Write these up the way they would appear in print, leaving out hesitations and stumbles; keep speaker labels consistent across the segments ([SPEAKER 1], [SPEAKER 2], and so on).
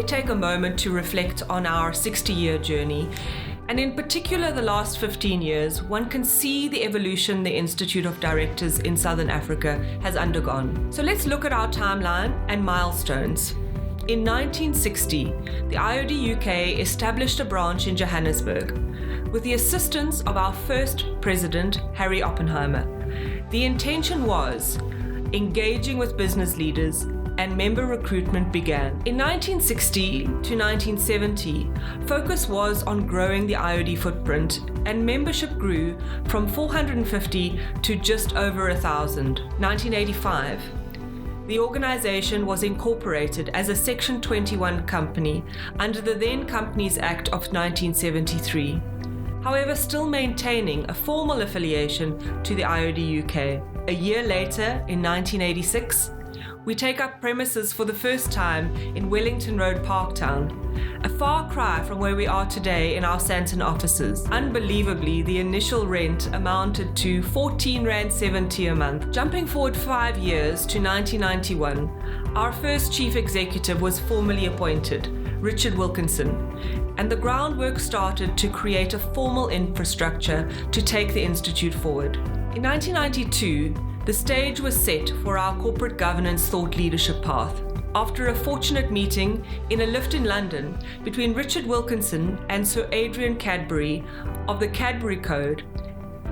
[SPEAKER 1] we take a moment to reflect on our 60-year journey, and in particular the last 15 years, one can see the evolution the Institute of Directors in Southern Africa has undergone. So let's look at our timeline and milestones. In 1960, the IoD UK established a branch in Johannesburg with the assistance of our first president, Harry Oppenheimer. The intention was engaging with business leaders, and member recruitment began. In 1960 to 1970, focus was on growing the IoD footprint, and membership grew from 450 to just over 1,000. 1985, the organization was incorporated as a Section 21 company under the then Companies Act of 1973. However, still maintaining a formal affiliation to the IoD UK. A year later, in 1986, we take up premises for the first time in Wellington Road, Parktown, a far cry from where we are today in our Sandton offices. Unbelievably, the initial rent amounted to R14.70 a month. Jumping forward 5 years to 1991, our first chief executive was formally appointed, Richard Wilkinson, and the groundwork started to create a formal infrastructure to take the Institute forward. In 1992, the stage was set for our corporate governance thought leadership path. After a fortunate meeting in a lift in London between Richard Wilkinson and Sir Adrian Cadbury of the Cadbury Code,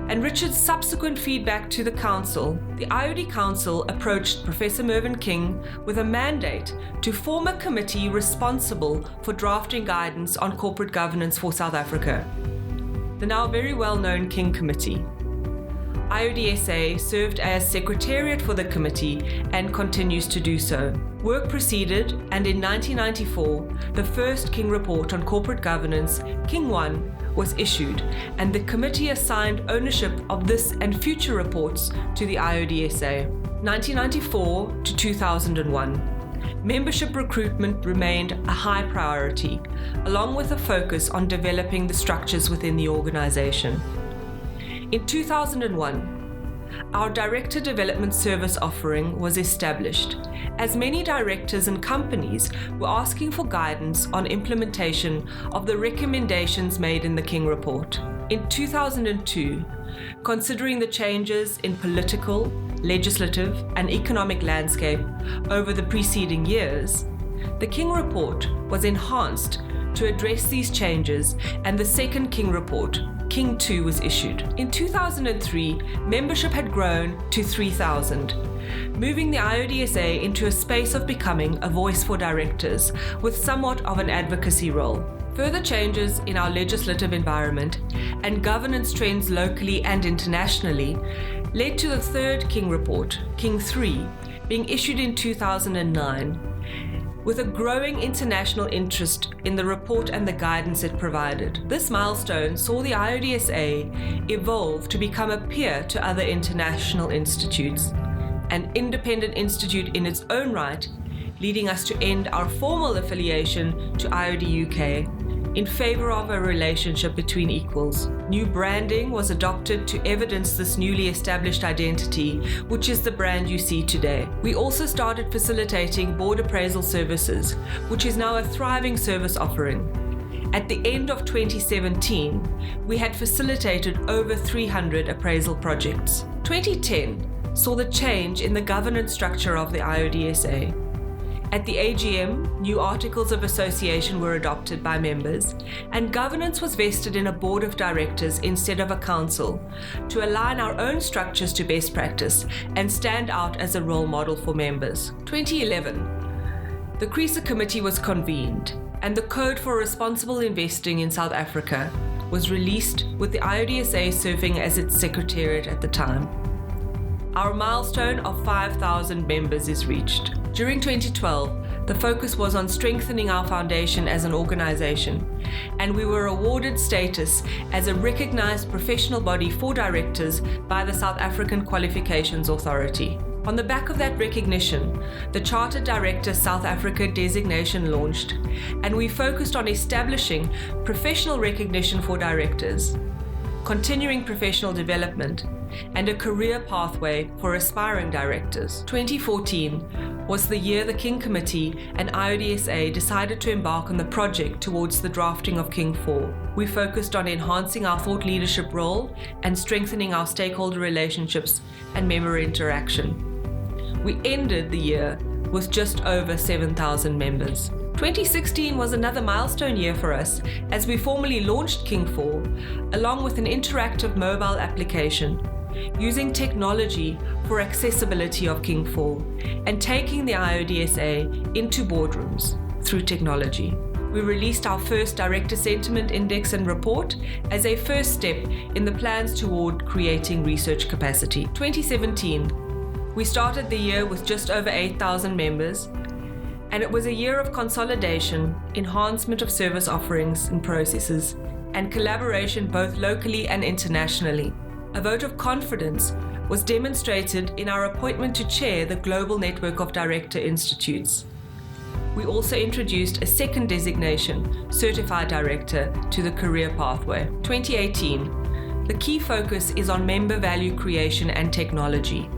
[SPEAKER 1] and Richard's subsequent feedback to the Council, the IoD Council approached Professor Mervyn King with a mandate to form a committee responsible for drafting guidance on corporate governance for South Africa. The now very well-known King Committee. IoDSA served as secretariat for the committee and continues to do so. Work proceeded, and in 1994, the first King Report on corporate governance, King 1, was issued, and the committee assigned ownership of this and future reports to the IoDSA. 1994 to 2001. Membership recruitment remained a high priority, along with a focus on developing the structures within the organization. In 2001, our Director Development Service offering was established, as many directors and companies were asking for guidance on implementation of the recommendations made in the King Report. In 2002, considering the changes in political, legislative, and economic landscape over the preceding years, the King Report was enhanced to address these changes, and the second King Report, King 2, was issued. In 2003, membership had grown to 3,000, moving the IoDSA into a space of becoming a voice for directors with somewhat of an advocacy role. Further changes in our legislative environment and governance trends locally and internationally led to the third King Report, King 3, being issued in 2009, with a growing international interest in the report and the guidance it provided. This milestone saw the IoDSA evolve to become a peer to other international institutes, an independent institute in its own right, leading us to end our formal affiliation to IoD UK in favor of a relationship between equals. New branding was adopted to evidence this newly established identity, which is the brand you see today. We also started facilitating board appraisal services, which is now a thriving service offering. At the end of 2017, we had facilitated over 300 appraisal projects. 2010 saw the change in the governance structure of the IoDSA. At the AGM, new articles of association were adopted by members, and governance was vested in a board of directors instead of a council to align our own structures to best practice and stand out as a role model for members. 2011, the CRESA committee was convened, and the Code for Responsible Investing in South Africa was released, with the IoDSA serving as its secretariat at the time. Our milestone of 5,000 members is reached. During 2012, the focus was on strengthening our foundation as an organization, and we were awarded status as a recognized professional body for directors by the South African Qualifications Authority. On the back of that recognition, the Chartered Director South Africa designation launched, and we focused on establishing professional recognition for directors, continuing professional development, and a career pathway for aspiring directors. 2014 was the year the King Committee and IoDSA decided to embark on the project towards the drafting of King 4. We focused on enhancing our thought leadership role and strengthening our stakeholder relationships and member interaction. We ended the year with just over 7,000 members. 2016 was another milestone year for us as we formally launched King 4 along with an interactive mobile application, using technology for accessibility of King 4 and taking the IoDSA into boardrooms through technology. We released our first Director Sentiment Index and report as a first step in the plans toward creating research capacity. 2017, we started the year with just over 8,000 members, and it was a year of consolidation, enhancement of service offerings and processes, and collaboration both locally and internationally. A vote of confidence was demonstrated in our appointment to chair the Global Network of Director Institutes. We also introduced a second designation, Certified Director, to the career pathway. 2018, the key focus is on member value creation and technology,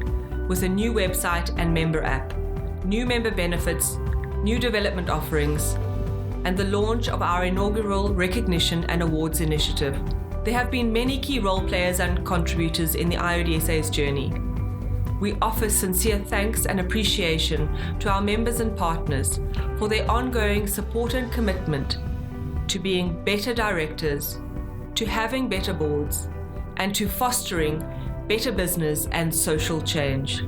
[SPEAKER 1] with a new website and member app, new member benefits, new development offerings, and the launch of our inaugural Recognition and Awards initiative. There have been many key role players and contributors in the IoDSA's journey. We offer sincere thanks and appreciation to our members and partners for their ongoing support and commitment to being better directors, to having better boards, and to fostering better business and social change.